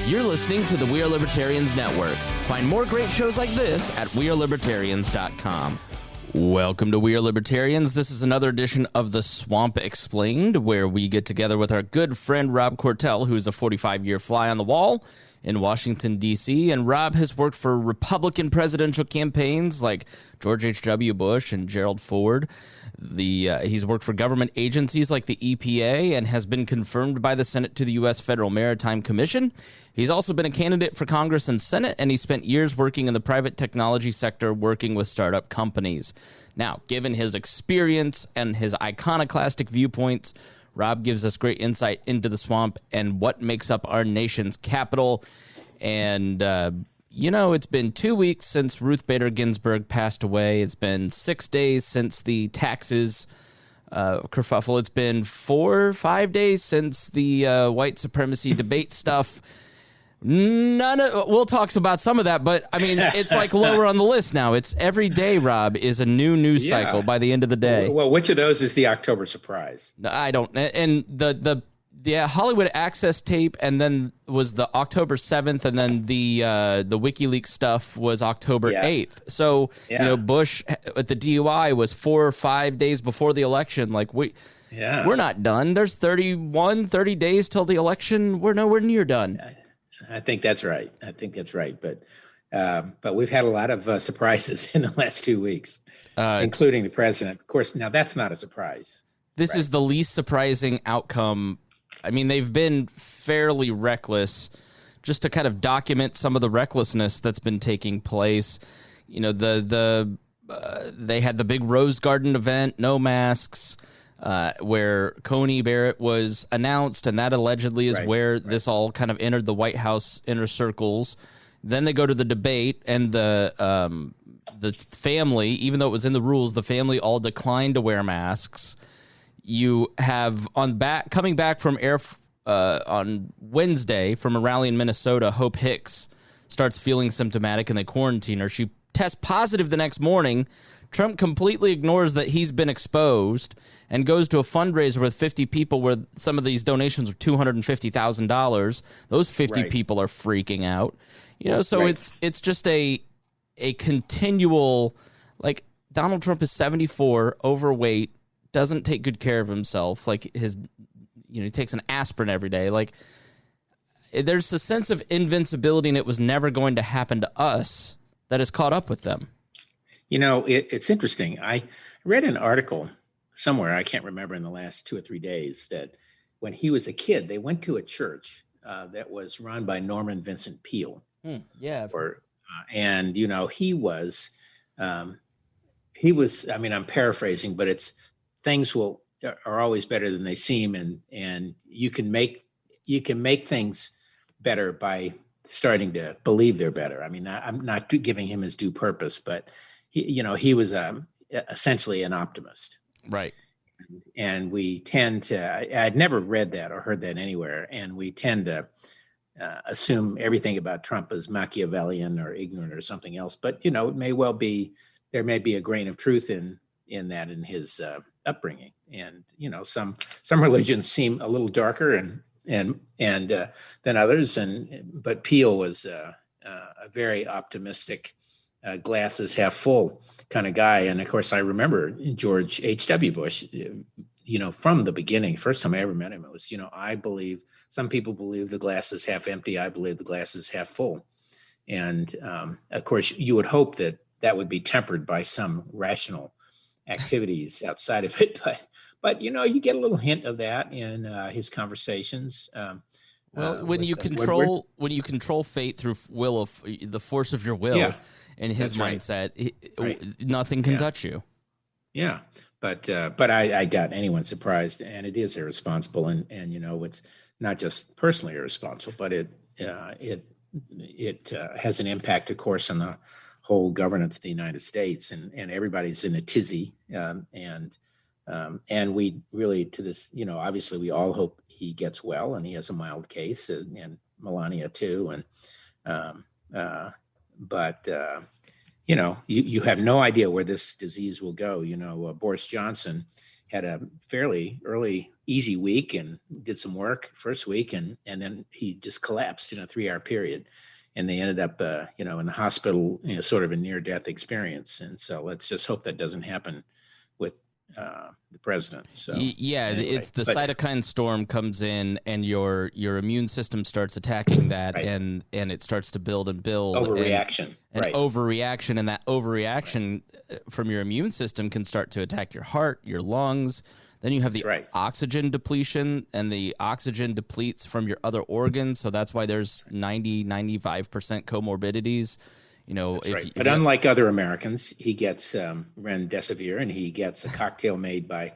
You're listening to the We Are Libertarians Network. Find more great shows like this at wearelibertarians.com. Welcome to We Are Libertarians. This is another edition of The Swamp Explained, where we get together with our good friend Rob Quartel, who's a 45-year fly on the wall in Washington, D.C., and Rob has worked for Republican presidential campaigns like George H.W. Bush and Gerald Ford. He's worked for government agencies like the EPA and has been confirmed by the Senate to the U.S. Federal Maritime Commission. He's also been a candidate for Congress and Senate, and he spent years working in the private technology sector working with startup companies. Now, given his experience and his iconoclastic viewpoints, Rob gives us great insight into the swamp and what makes up our nation's capital. And, it's been 2 weeks since Ruth Bader Ginsburg passed away. It's been 6 days since the taxes kerfuffle. It's been 4 or 5 days since the white supremacy debate stuff. We'll talk about some of that, but I mean, it's like lower on the list now. It's every day, Rob, is a new news cycle by the end of the day. Well, which of those is the October surprise? I don't. And the Hollywood Access tape, and then was the October 7th, and then the WikiLeaks stuff was October 8th. So Bush at the DUI was 4 or 5 days before the election. Like we're not done. There's 30 days till the election. We're nowhere near done. I think that's right. But we've had a lot of surprises in the last 2 weeks, including the president. Of course, now that's not a surprise. This is the least surprising outcome. I mean, they've been fairly reckless just to kind of document some of the recklessness that's been taking place. You know, they had the big Rose Garden event, no masks, where Coney Barrett was announced, and that allegedly is where this all kind of entered the White House inner circles. Then they go to the debate, and the family, even though it was in the rules, the family all declined to wear masks. You have coming back from on Wednesday from a rally in Minnesota, Hope Hicks starts feeling symptomatic, and they quarantine her. She tests positive the next morning. Trump completely ignores that he's been exposed and goes to a fundraiser with 50 people where some of these donations are $250,000. Those 50 people are freaking out. It's just a continual, like, Donald Trump is 74, overweight, doesn't take good care of himself. Like he takes an aspirin every day. Like, there's a sense of invincibility, and it was never going to happen to us that has caught up with them. It's interesting. I read an article somewhere, I can't remember, in the last 2 or 3 days, that when he was a kid, they went to a church that was run by Norman Vincent Peale. And he was, I mean, I'm paraphrasing, but it's things are always better than they seem, and you can make things better by starting to believe they're better. I mean, I'm not giving him his due purpose, but he was essentially an optimist. Right. And we tend to, I'd never read that or heard that anywhere. And we tend to assume everything about Trump is Machiavellian or ignorant or something else. But, it may well be, there may be a grain of truth in that, in his upbringing. And, some religions seem a little darker and than others. But Peale was a very optimistic, glasses half full kind of guy. And of course, I remember George H.W. Bush, from the beginning, first time I ever met him, it was, I believe, some people believe the glass is half empty. I believe the glass is half full. And of course, you would hope that would be tempered by some rational activities outside of it. But you get a little hint of that in his conversations. When you control fate through the force of your will, in his mindset, nothing can touch you. Yeah, but I doubt anyone's surprised, and it is irresponsible, and it's not just personally irresponsible, but it has an impact, of course, on the whole governance of the United States, and everybody's in a tizzy, and we really, to this, obviously we all hope he gets well and he has a mild case, and Melania too, but you have no idea where this disease will go. Boris Johnson had a fairly early, easy week and did some work first week, and then he just collapsed in a 3-hour period, and they ended up, in the hospital, sort of a near-death experience. And so let's just hope that doesn't happen with the president. So anyway, it's the cytokine storm comes in, and your immune system starts attacking that, right. and it starts to build and build. Overreaction. And overreaction, and that overreaction from your immune system can start to attack your heart, your lungs. Then you have the oxygen depletion, and the oxygen depletes from your other organs. So that's why there's 95% comorbidities. But unlike other Americans, he gets remdesivir, and he gets a cocktail made by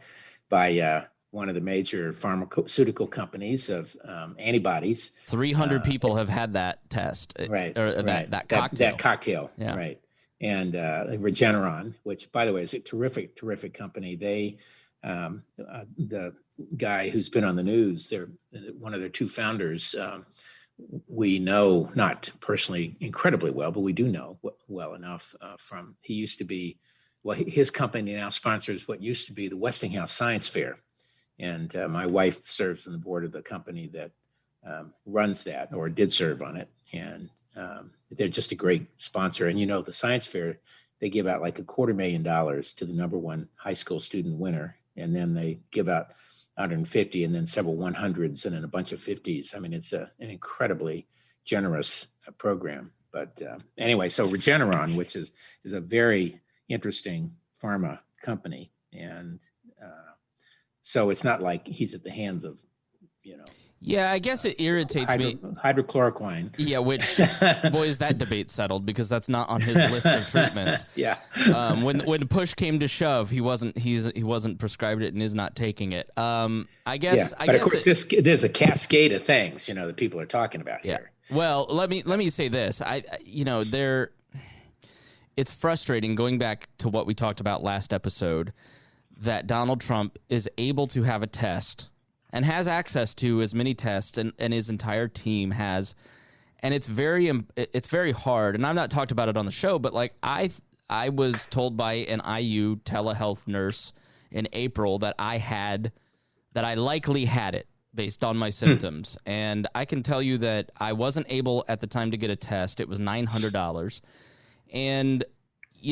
one of the major pharmaceutical companies of antibodies. 300 people have had that test, that cocktail. That cocktail, yeah. Right. And Regeneron, which, by the way, is a terrific company. They, the guy who's been on the news, they're one of their two founders. We know, not personally incredibly well, but we do know well enough from, he used to be, his company now sponsors what used to be the Westinghouse Science Fair. And my wife serves on the board of the company that runs that, or did serve on it. And they're just a great sponsor. And, the science fair, they give out like $250,000 to the number one high school student winner. And then they give out 150, and then several 100s, and then a bunch of 50s. I mean, it's an incredibly generous program. But anyway, so Regeneron, which is a very interesting pharma company. And so it's not like he's at the hands of, Yeah, I guess it irritates me. Hydrochloroquine. Yeah, which, boy, is that debate settled, because that's not on his list of treatments. Yeah. When push came to shove, he wasn't prescribed it and is not taking it. I guess. Yeah, but of course, there's a cascade of things that people are talking about here. Well, let me say this. It's frustrating, going back to what we talked about last episode, that Donald Trump is able to have a test and has access to as many tests, and his entire team has, and it's very hard. And I've not talked about it on the show, but like I was told by an IU telehealth nurse in April that I likely had it based on my symptoms, and I can tell you that I wasn't able at the time to get a test. It was $900, and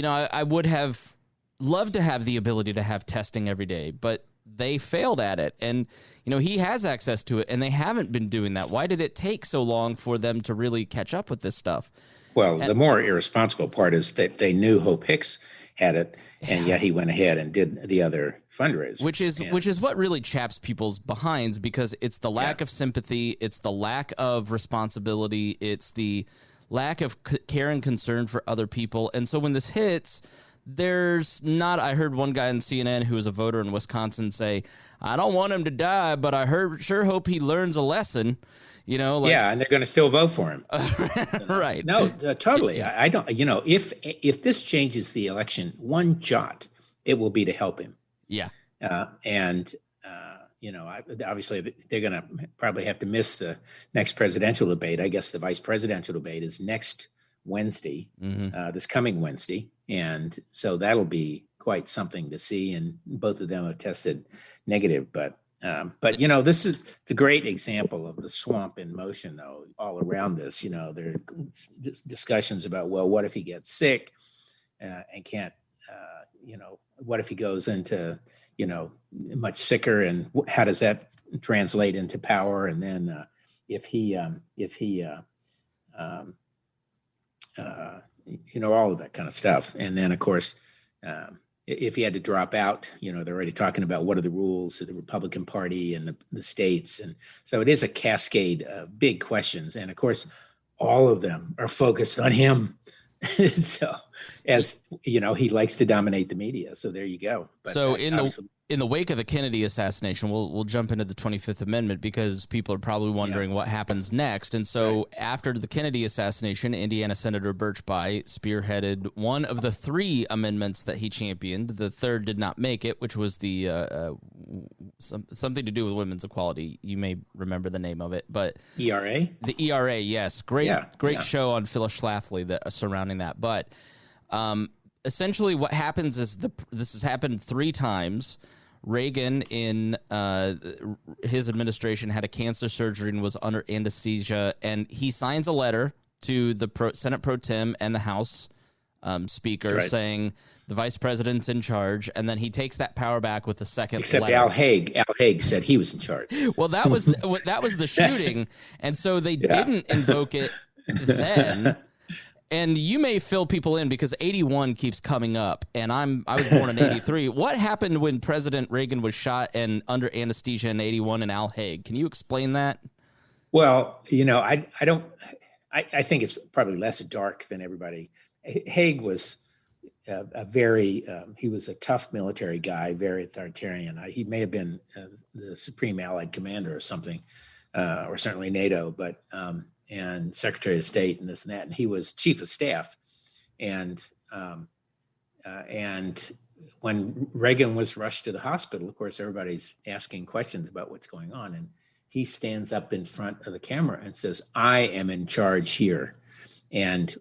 I would have loved to have the ability to have testing every day, but they failed at it. And, he has access to it, and they haven't been doing that. Why did it take so long for them to really catch up with this stuff? Well, the more irresponsible part is that they knew Hope Hicks had it, and yet he went ahead and did the other fundraisers. Which is what really chaps people's behinds, because it's the lack of sympathy, it's the lack of responsibility, it's the lack of care and concern for other people. And so when this hits, I heard one guy on CNN who is a voter in Wisconsin say, I don't want him to die, but I sure hope he learns a lesson. And they're going to still vote for him. Right. No, totally. I don't, if this changes the election one jot, it will be to help him. Yeah. Obviously they're going to probably have to miss the next presidential debate. I guess the vice presidential debate is next Wednesday, this coming Wednesday. And so that'll be quite something to see. And both of them have tested negative, but it's a great example of the swamp in motion, though, all around this. There are discussions about, well, what if he gets sick and can't, what if he goes into, much sicker, and how does that translate into power? And then if he all of that kind of stuff. And then, of course, if he had to drop out, they're already talking about what are the rules of the Republican Party and the states. And so it is a cascade of big questions. And, of course, all of them are focused on him. So, as he likes to dominate the media. So there you go. But so in the wake of the Kennedy assassination, we'll jump into the 25th Amendment, because people are probably wondering what happens next. And so after the Kennedy assassination, Indiana Senator Birch Bayh spearheaded one of the 3 amendments that he championed. The third did not make it, which was the something to do with women's equality. You may remember the name of it, but ERA. The ERA, yes, great show on Phyllis Schlafly that surrounding that. But essentially, what happens is this has happened 3 times, Reagan in his administration had a cancer surgery and was under anesthesia, and he signs a letter to the Senate Pro Tem and the House Speaker saying the vice president's in charge, and then he takes that power back with a second Except letter. Al Haig said he was in charge. Well, that was the shooting, and so they didn't invoke it then. And you may fill people in because 81 keeps coming up, and I was born in 83. What happened when President Reagan was shot and under anesthesia in 81 and Al Haig? Can you explain that? Well, I think it's probably less dark than everybody. Haig was he was a tough military guy, very authoritarian. He may have been the Supreme Allied Commander or something, or certainly NATO, but and Secretary of State and this and that. And he was Chief of Staff. And when Reagan was rushed to the hospital, of course, everybody's asking questions about what's going on. And he stands up in front of the camera and says, "I am in charge here." And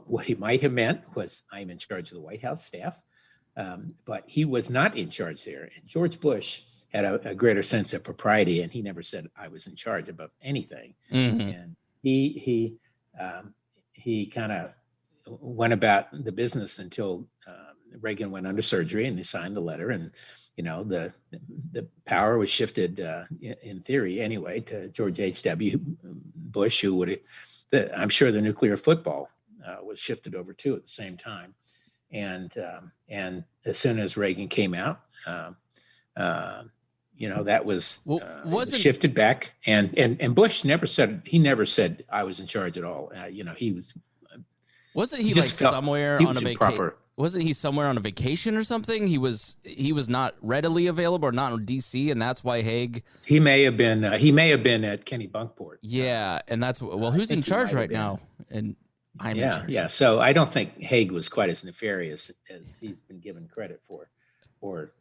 what he might have meant was, "I'm in charge of the White House staff," but he was not in charge there. And George Bush had a greater sense of propriety, and he never said, "I was in charge" about anything. Mm-hmm. And he kind of went about the business until Reagan went under surgery, and he signed the letter, and the power was shifted in theory anyway to George H.W. Bush, who would I'm sure the nuclear football was shifted over too at the same time, and as soon as Reagan came out, that was shifted back, and Bush never said I was in charge at all. Wasn't he like somewhere on a vacation? Wasn't he somewhere on a vacation or something? He was not readily available or not in DC, and that's why Haig. He may have been at Kennebunkport. Yeah, and that's who's in charge right now, and I'm in charge. Yeah. So I don't think Haig was quite as nefarious as he's been given credit for, or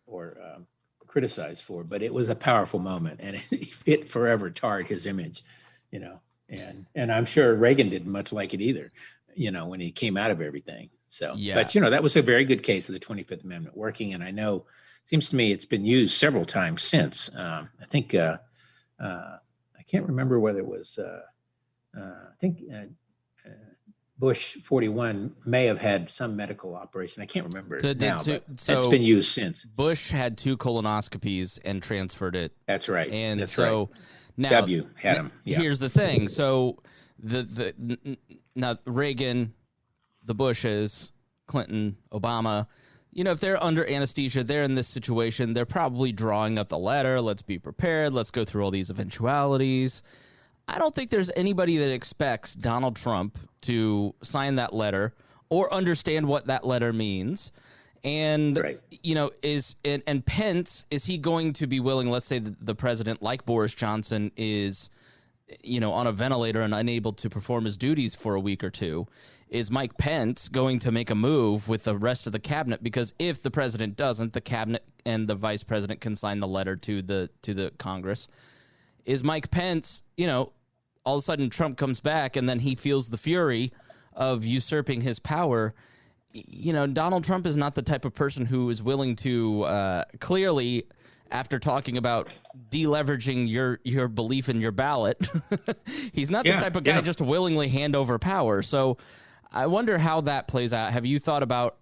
criticized for. But it was a powerful moment, and it forever tarred his image, And I'm sure Reagan didn't much like it either, when he came out of everything. So, yeah. But that was a very good case of the 25th Amendment working, and I know, seems to me, it's been used several times since. I think I can't remember whether it was. I think Bush 41 may have had some medical operation. I can't remember now, but it's been used since. Bush had 2 colonoscopies and transferred it. That's right. And that's so right. Now W had him. Yeah. Here's the thing. So now Reagan, the Bushes, Clinton, Obama, if they're under anesthesia, they're in this situation, they're probably drawing up the letter. Let's be prepared. Let's go through all these eventualities. I don't think there's anybody that expects Donald Trump to sign that letter or understand what that letter means. And, right. And Pence, is he going to be willing, let's say the president, like Boris Johnson, is, on a ventilator and unable to perform his duties for a week or two? Is Mike Pence going to make a move with the rest of the cabinet? Because if the president doesn't, the cabinet and the vice president can sign the letter to the Congress. Is Mike Pence, all of a sudden Trump comes back and then he feels the fury of usurping his power. Donald Trump is not the type of person who is willing to clearly, after talking about deleveraging your belief in your ballot, he's not the type of guy just to willingly hand over power. So I wonder how that plays out. Have you thought about,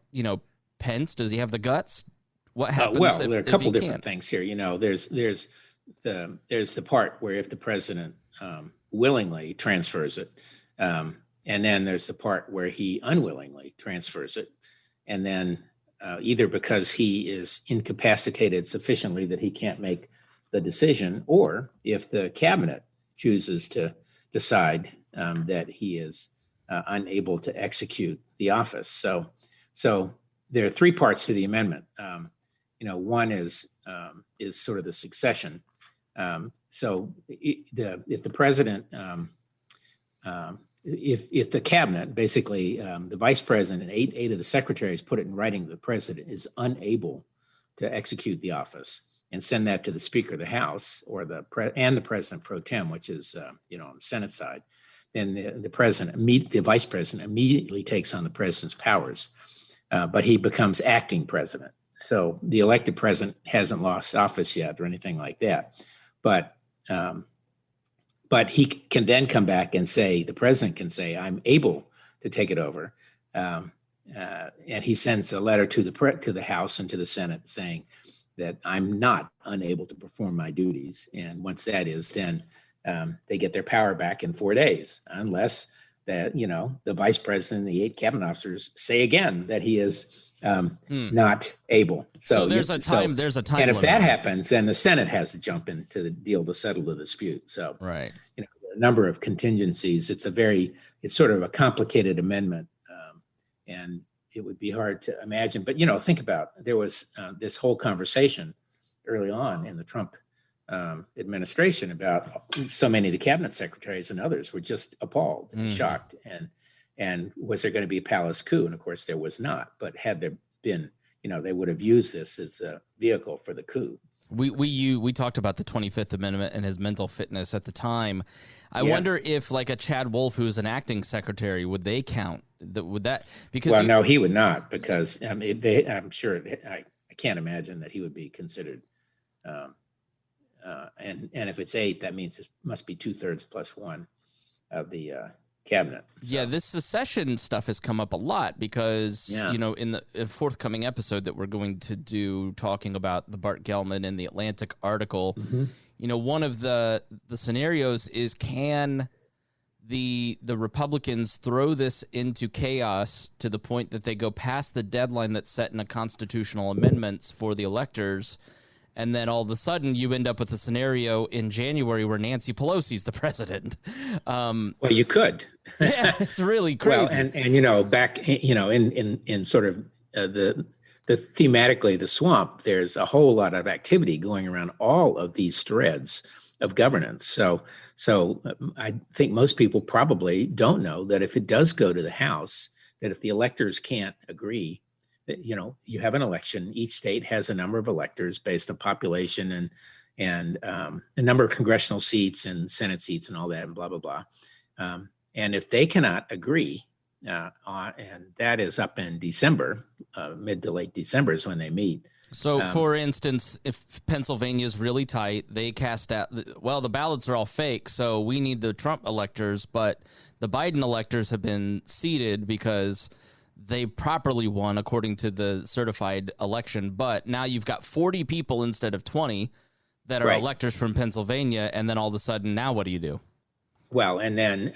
Pence? Does he have the guts? What happens? Well, there are a couple different things here. There's the part where if the president willingly transfers it, and then there's the part where he unwillingly transfers it, and then either because he is incapacitated sufficiently that he can't make the decision, or if the cabinet chooses to decide that he is unable to execute the office. So there are 3 parts to the amendment. One is sort of the succession. So if the president, if the cabinet, basically the vice president and eight of the secretaries put it in writing, the president is unable to execute the office and send that to the Speaker of the House or the President pro tem, which is on the Senate side, then the vice president immediately takes on the president's powers, but he becomes acting president. So the elected president hasn't lost office yet or anything like that. But he can then come back and say, the president can say, I'm able to take it over. And he sends a letter to the House and to the Senate saying that I'm not unable to perform my duties. And once that is, then they get their power back in 4 days, unless that, the vice president and the 8 cabinet officers say again that he is not able. So there's a time. And if that happens, then the Senate has to jump into the deal to settle the dispute. So right, a number of contingencies. It's sort of a complicated amendment, and it would be hard to imagine. But think about, there was this whole conversation early on in the Trump administration about so many of the cabinet secretaries and others were just appalled and shocked, and was there going to be a palace coup? And of course there was not. But had there been, they would have used this as a vehicle for the coup. We talked about the 25th Amendment and his mental fitness at the time. I wonder if, like, a Chad Wolf, who's an acting secretary, would they count? Would that, because no, he would not, because I'm sure I can't imagine that he would be considered. And if it's 8, that means it must be 2/3 plus 1 of the cabinet. So. Yeah, this secession stuff has come up a lot because, in the forthcoming episode that we're going to do talking about the Bart Gellman and the Atlantic article, one of the scenarios is, can the Republicans throw this into chaos to the point that they go past the deadline that's set in the constitutional amendments for the electors, and then all of a sudden you end up with a scenario in January where Nancy Pelosi's the president. Well, you could. Yeah, it's really crazy. Well, and back, in sort of the thematically the swamp, there's a whole lot of activity going around all of these threads of governance. So I think most people probably don't know that if it does go to the House, that if the electors can't agree, that, you have an election. Each state has a number of electors based on population and a number of congressional seats and Senate seats and all that, and blah, blah, blah. And if they cannot agree, and that is up in December, mid to late December is when they meet. So, for instance, if Pennsylvania is really tight, they cast out, the ballots are all fake, so we need the Trump electors, but the Biden electors have been seated because they properly won according to the certified election. But now you've got 40 people instead of 20 that are electors from Pennsylvania, and then all of a sudden, now what do you do? Well, and then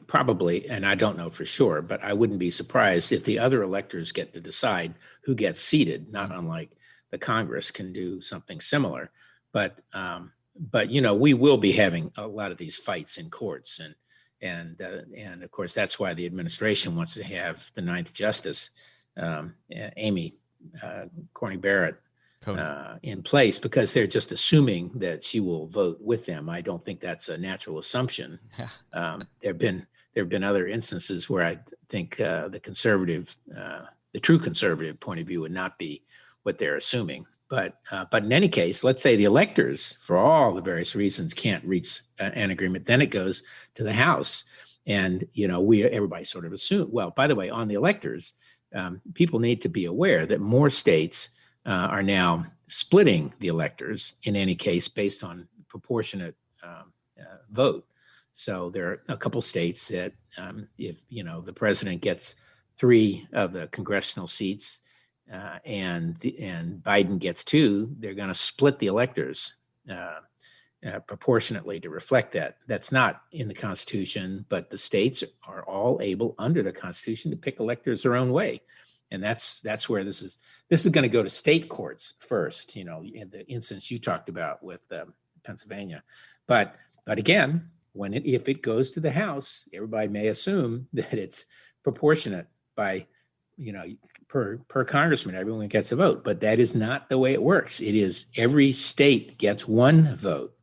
probably, and I don't know for sure, but I wouldn't be surprised if the other electors get to decide who gets seated, not unlike the Congress can do something similar. But we will be having a lot of these fights in courts, and of course that's why the administration wants to have the 9th Justice, Amy Coney Barrett, in place, because they're just assuming that she will vote with them. I don't think that's a natural assumption. There have been other instances where I think the true conservative point of view would not be what they're assuming. But in any case, let's say the electors, for all the various reasons, can't reach an agreement. Then it goes to the House, and everybody sort of assume. Well, by the way, on the electors, people need to be aware that more states are now splitting the electors in any case based on proportionate vote. So there are a couple states that if the president gets 3 of the congressional seats and Biden gets 2, they're going to split the electors proportionately to reflect that. That's not in the Constitution, but the states are all able under the Constitution to pick electors their own way. And that's where this is going to go to state courts first, in the instance you talked about with Pennsylvania. But again, if it goes to the House, everybody may assume that it's proportionate by, per congressman, everyone gets a vote. But that is not the way it works. It is every state gets 1 vote.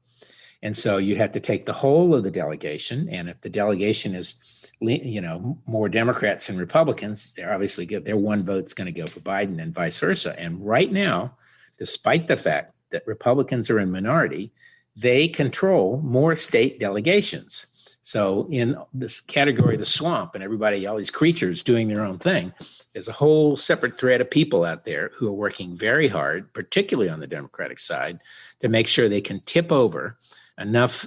And so you have to take the whole of the delegation. And if the delegation is, more Democrats and Republicans, they're obviously good. Their 1 vote's going to go for Biden and vice versa. And right now, despite the fact that Republicans are in minority, they control more state delegations. So in this category, the swamp, and everybody, all these creatures doing their own thing, there's a whole separate thread of people out there who are working very hard, particularly on the Democratic side, to make sure they can tip over enough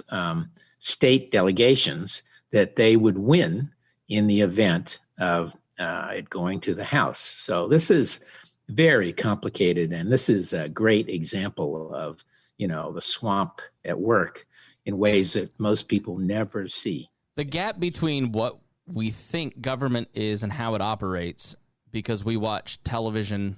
state delegations that they would win in the event of it going to the House. So this is very complicated, and this is a great example of, the swamp at work in ways that most people never see. The gap between what we think government is and how it operates, because we watch television,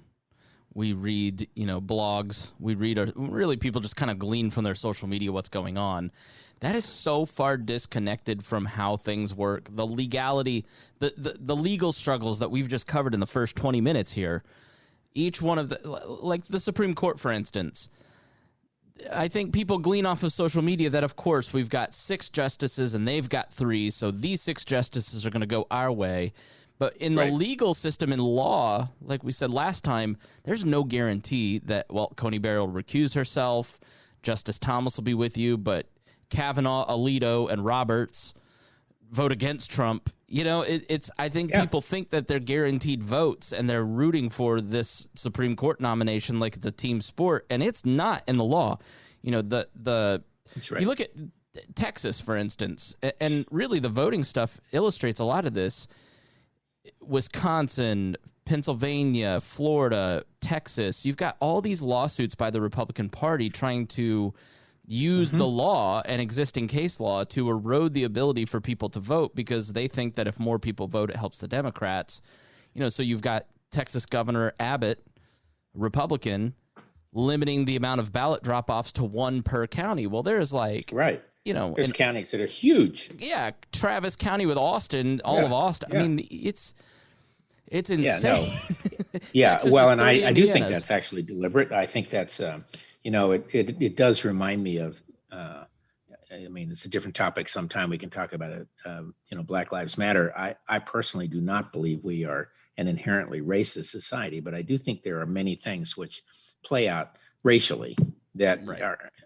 we read, blogs, really people just kind of glean from their social media what's going on. That is so far disconnected from how things work. The legality, the legal struggles that we've just covered in the first 20 minutes here, each one of like the Supreme Court, for instance, I think people glean off of social media that, of course, we've got 6 justices and they've got 3, so these 6 justices are going to go our way. But in the legal system, in law, like we said last time, there's no guarantee that, Coney Barrett will recuse herself, Justice Thomas will be with you, but Kavanaugh, Alito, and Roberts vote against Trump. I think people think that they're guaranteed votes and they're rooting for this Supreme Court nomination like it's a team sport, and it's not in the law. That's right. You look at Texas, for instance, and really the voting stuff illustrates a lot of this. Wisconsin, Pennsylvania, Florida, Texas, you've got all these lawsuits by the Republican Party trying to use the law and existing case law to erode the ability for people to vote, because they think that if more people vote, it helps the Democrats. So you've got Texas Governor Abbott, Republican, limiting the amount of ballot drop-offs to 1 per county. Well, there's there's counties that are huge. Yeah, Travis County with Austin, all of Austin. Yeah. I mean, it's insane. Yeah, well, and I do think that's actually deliberate. I think that's it does remind me of, it's a different topic. Sometime we can talk about it. Black Lives Matter. I personally do not believe we are an inherently racist society, but I do think there are many things which play out racially that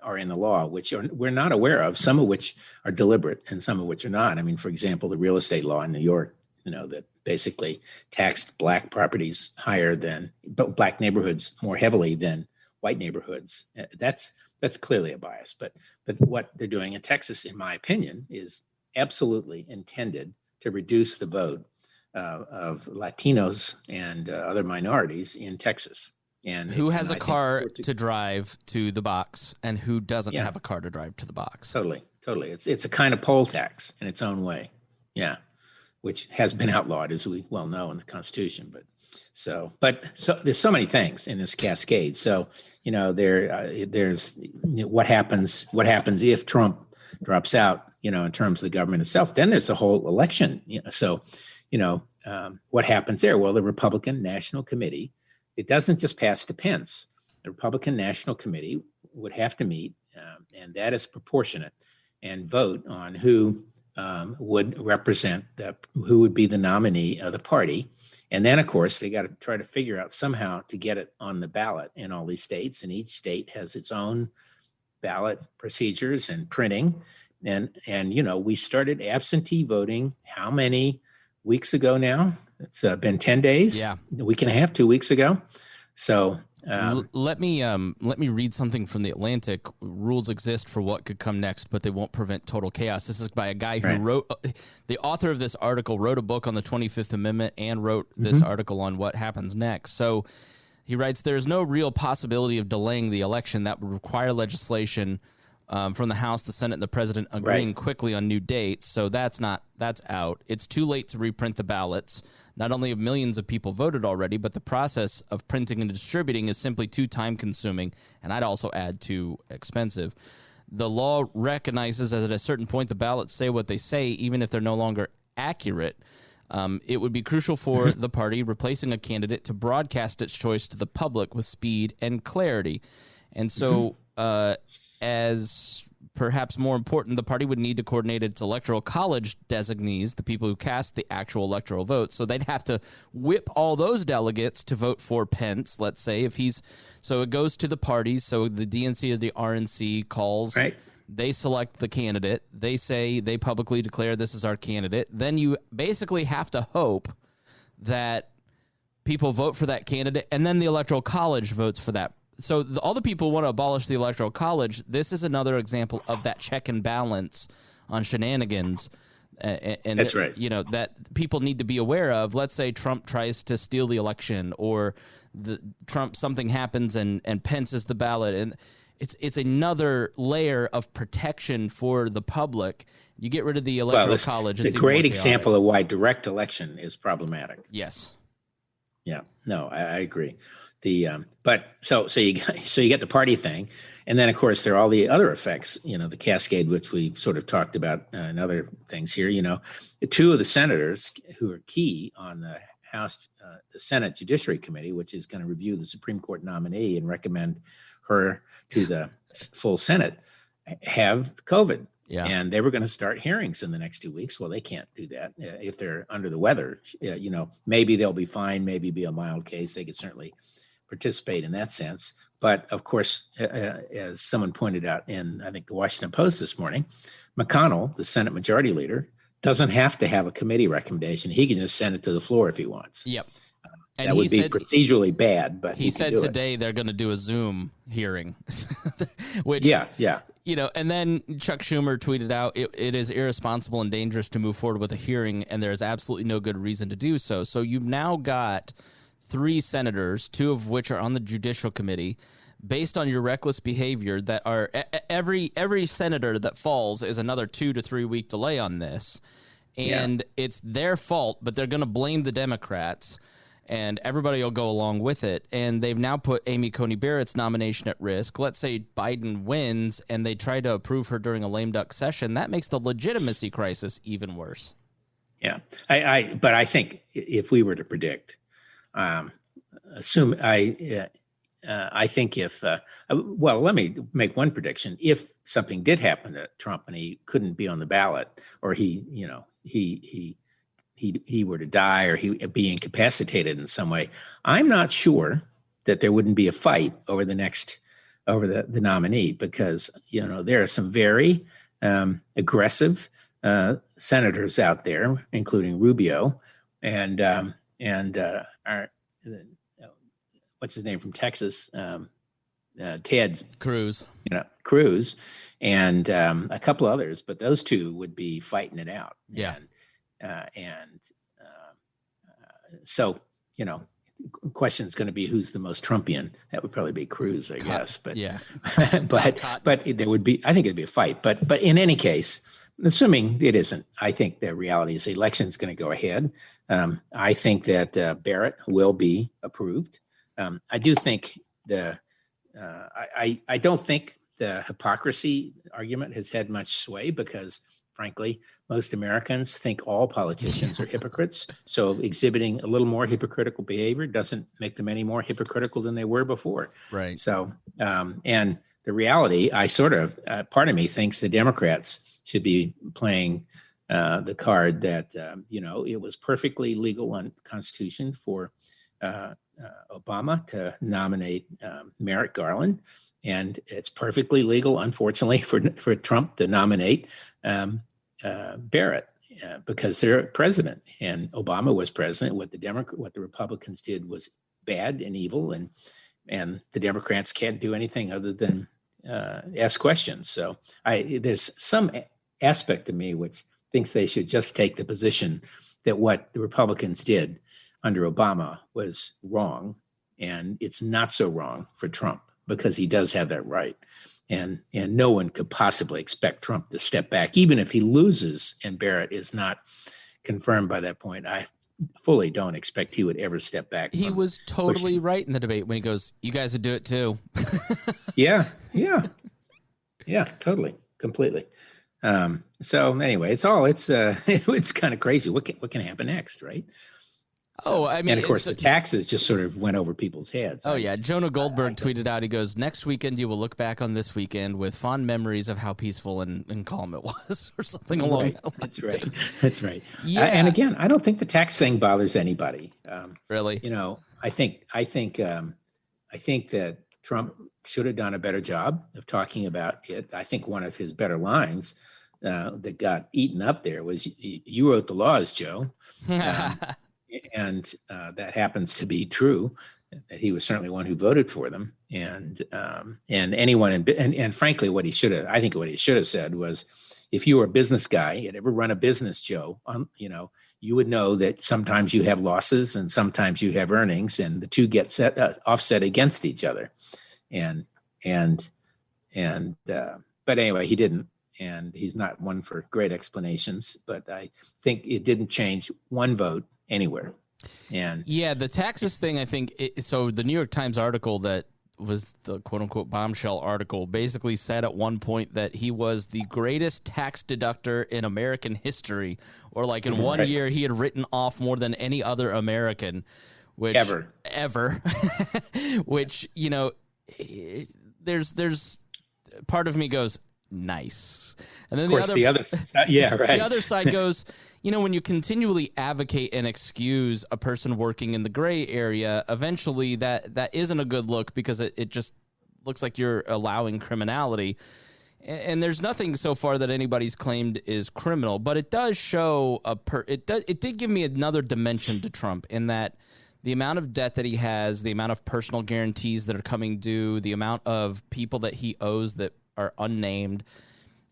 are in the law, which we're not aware of, some of which are deliberate and some of which are not. For example, the real estate law in New York, that basically taxed black properties but black neighborhoods more heavily than white neighborhoods. That's clearly a bias, but what they're doing in Texas, in my opinion, is absolutely intended to reduce the vote of Latinos and other minorities in Texas. And who has a car to drive to the box, and who doesn't have a car to drive to the box? Totally. It's a kind of poll tax in its own way. Yeah. Which has been outlawed, as we well know, in the Constitution. But there's so many things in this cascade. So, there's what happens if Trump drops out, in terms of the government itself. Then there's the whole election. What happens there? Well, the Republican National Committee, it doesn't just pass to Pence. The Republican National Committee would have to meet, and that is proportionate, and vote on who would represent who would be the nominee of the party. And then, of course, they got to try to figure out somehow to get it on the ballot in all these states. And each state has its own ballot procedures and printing. And we started absentee voting how many weeks ago now? It's been 10 days, a week and a half, 2 weeks ago. So let me read something from The Atlantic. Rules exist for what could come next, but they won't prevent total chaos. This is by a guy who wrote, the author of this article wrote a book on the 25th Amendment and wrote this article on what happens next. So he writes, there's no real possibility of delaying the election that would require legislation from the House, the Senate, and the President agreeing quickly on new dates. So that's out. It's too late to reprint the ballots. Not only have millions of people voted already, but the process of printing and distributing is simply too time-consuming, and I'd also add too expensive. The law recognizes that at a certain point the ballots say what they say, even if they're no longer accurate. It would be crucial for the party replacing a candidate to broadcast its choice to the public with speed and clarity. And so, as perhaps more important, the party would need to coordinate its electoral college designees, the people who cast the actual electoral vote. So they'd have to whip all those delegates to vote for Pence, let's say, so it goes to the parties. So the DNC or the RNC calls They select the candidate. They say they publicly declare this is our candidate. Then you basically have to hope that people vote for that candidate, and then the Electoral College votes for that. So all the people want to abolish the Electoral College. This is another example of that check and balance on shenanigans. And that's right. That people need to be aware of. Let's say Trump tries to steal the election, or something happens and Pence is the ballot, and it's another layer of protection for the public. You get rid of the Electoral College. It's a great example of why direct election is problematic. Yes. Yeah. No, I agree. But so you get the party thing, and then of course there are all the other effects. The cascade, which we sort of talked about in other things here. Two of the senators who are key on the House, the Senate Judiciary Committee, which is going to review the Supreme Court nominee and recommend her to the full Senate, have COVID. Yeah. And they were going to start hearings in the next 2 weeks. Well, they can't do that if they're under the weather. Maybe they'll be fine. Maybe be a mild case. They could certainly participate in that sense. But of course, as someone pointed out in, I think, the Washington Post this morning, McConnell, the Senate Majority Leader, doesn't have to have a committee recommendation. He can just send it to the floor if he wants. Yep. And that would be procedurally bad, but he said today they're going to do a Zoom hearing, which yeah. And then Chuck Schumer tweeted out, it is irresponsible and dangerous to move forward with a hearing, and there is absolutely no good reason to do so. So you've now got 3 senators, 2 of which are on the Judicial Committee, based on your reckless behavior, that are every senator that falls is another 2 to 3 week delay on this. And It's their fault, but they're going to blame the Democrats, and everybody will go along with it. And they've now put Amy Coney Barrett's nomination at risk. Let's say Biden wins and they try to approve her during a lame duck session. That makes the legitimacy crisis even worse. Yeah. But I think if we were to predict, I think let me make one prediction. If something did happen to Trump and he couldn't be on the ballot, or he were to die, or he be incapacitated in some way, I'm not sure that there wouldn't be a fight over the nominee, because there are some very aggressive senators out there, including Rubio and what's his name from Texas, Ted Cruz, Cruz, and a couple others, but those two would be fighting it out. Yeah. So, question is going to be who's the most Trumpian. That would probably be Cruz, I guess. But yeah, but there would be. I think it'd be a fight. But in any case, assuming it isn't, I think the reality is the election is going to go ahead. I think that Barrett will be approved. I do think I don't think the hypocrisy argument has had much sway, because frankly, most Americans think all politicians are hypocrites. So exhibiting a little more hypocritical behavior doesn't make them any more hypocritical than they were before. Right. So, and the reality, part of me thinks the Democrats should be playing the card that, it was perfectly legal on Constitution for Obama to nominate Merrick Garland, and it's perfectly legal, unfortunately, for Trump to nominate Barrett, because they're president, and Obama was president. What the Republicans did was bad and evil, and the Democrats can't do anything other than ask questions. So there's some aspect of me which thinks they should just take the position that what the Republicans did under Obama was wrong, and it's not so wrong for Trump, because he does have that right. And no one could possibly expect Trump to step back, even if he loses and Barrett is not confirmed by that point. I fully don't expect he would ever step back. He was totally right in the debate when he goes, "You guys would do it too." Yeah, totally, completely. So anyway, it's kind of crazy. What can happen next, right? So, and of course, the taxes just sort of went over people's heads. Oh, yeah. Jonah Goldberg tweeted out, he goes, "Next weekend, you will look back on this weekend with fond memories of how peaceful and calm it was," or something along that line. That's right. Yeah. And again, I don't think the tax thing bothers anybody. Really? I think that Trump should have done a better job of talking about it. I think one of his better lines that got eaten up there was, "You wrote the laws, Joe," and that happens to be true. That he was certainly one who voted for them, and anyone and frankly, what he should have said was, if you were a business guy, had ever run a business, Joe, you would know that sometimes you have losses and sometimes you have earnings, and the two get offset against each other. But anyway, he didn't, and he's not one for great explanations. But I think it didn't change one vote anywhere. And yeah, the taxes thing, I think. So the New York Times article that was the quote unquote bombshell article basically said at one point that he was the greatest tax deductor in American history, or like in one year he had written off more than any other American, which ever, which, there's part of me goes, nice. And then the other side, yeah, right. The other side goes, when you continually advocate and excuse a person working in the gray area, eventually that isn't a good look, because it just looks like you're allowing criminality. And there's nothing so far that anybody's claimed is criminal, but it does show it did give me another dimension to Trump, in that the amount of debt that he has, the amount of personal guarantees that are coming due, the amount of people that he owes that are unnamed,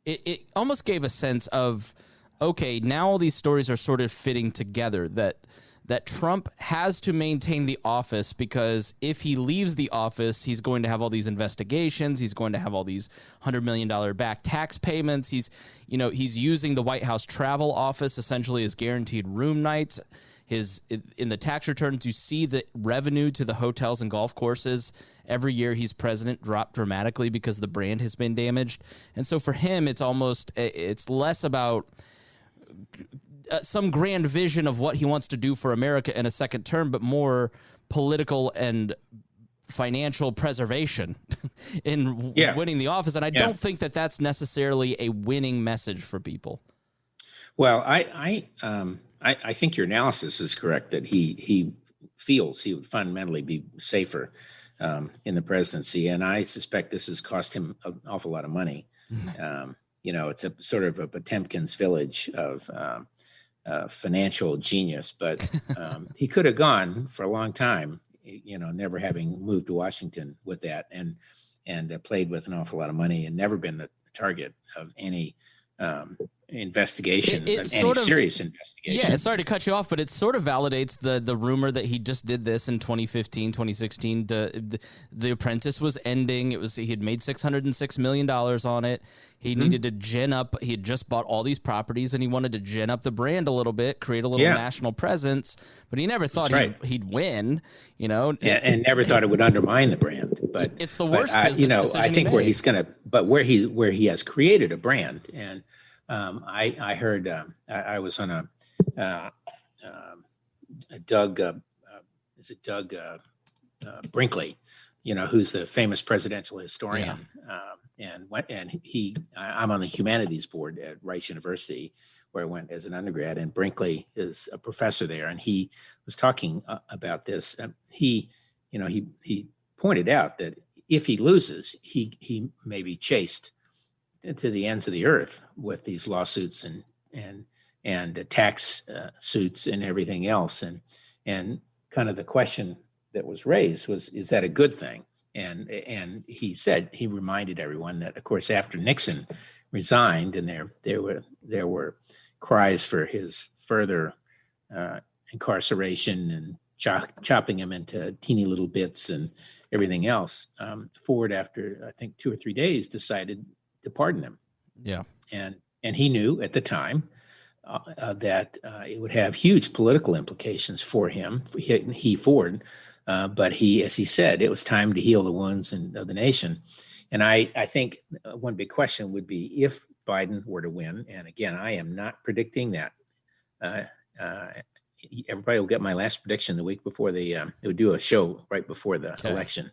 it almost gave a sense of, okay, now all these stories are sort of fitting together, that Trump has to maintain the office, because if he leaves the office, he's going to have all these investigations, he's going to have all these $100 million back tax payments, he's using the White House travel office essentially as guaranteed room nights. In the tax returns, you see the revenue to the hotels and golf courses every year he's president drop dramatically because the brand has been damaged. And so for him, it's less about some grand vision of what he wants to do for America in a second term, but more political and financial preservation in winning the office. And I don't think that that's necessarily a winning message for people. Well, I think your analysis is correct, that he feels he would fundamentally be safer in the presidency, and I suspect this has cost him an awful lot of money. It's a sort of a Potemkin's village of financial genius, but he could have gone for a long time, never having moved to Washington with that, and played with an awful lot of money, and never been the target of any investigation, serious investigation. Yeah, sorry to cut you off, but it sort of validates the rumor that he just did this in 2015, 2016. The Apprentice was ending. He had made $606 million on it. He needed to gin up. He had just bought all these properties, and he wanted to gin up the brand a little bit, create a little national presence. But he never thought he'd win. And never thought it would undermine the brand. But it's the worst business decision I think he where made. he's gonna, but where he has created a brand, and I heard I was on a Doug Brinkley, who's the famous presidential historian, I'm on the humanities board at Rice University, where I went as an undergrad, and Brinkley is a professor there, and he was talking about this. He pointed out that if he loses, he may be chased to the ends of the earth with these lawsuits and tax suits and everything else. And kind of the question that was raised was, is that a good thing? And he reminded everyone that, of course, after Nixon resigned, and there were cries for his further incarceration and chopping him into teeny little bits and everything else, Ford, after I think 2 or 3 days, decided to pardon him. Yeah. And he knew at the time that it would have huge political implications for him, Ford. But as he said, it was time to heal the wounds of the nation. And I think one big question would be, if Biden were to win, and again, I am not predicting that. Everybody will get my last prediction the week before they would do a show right before the election.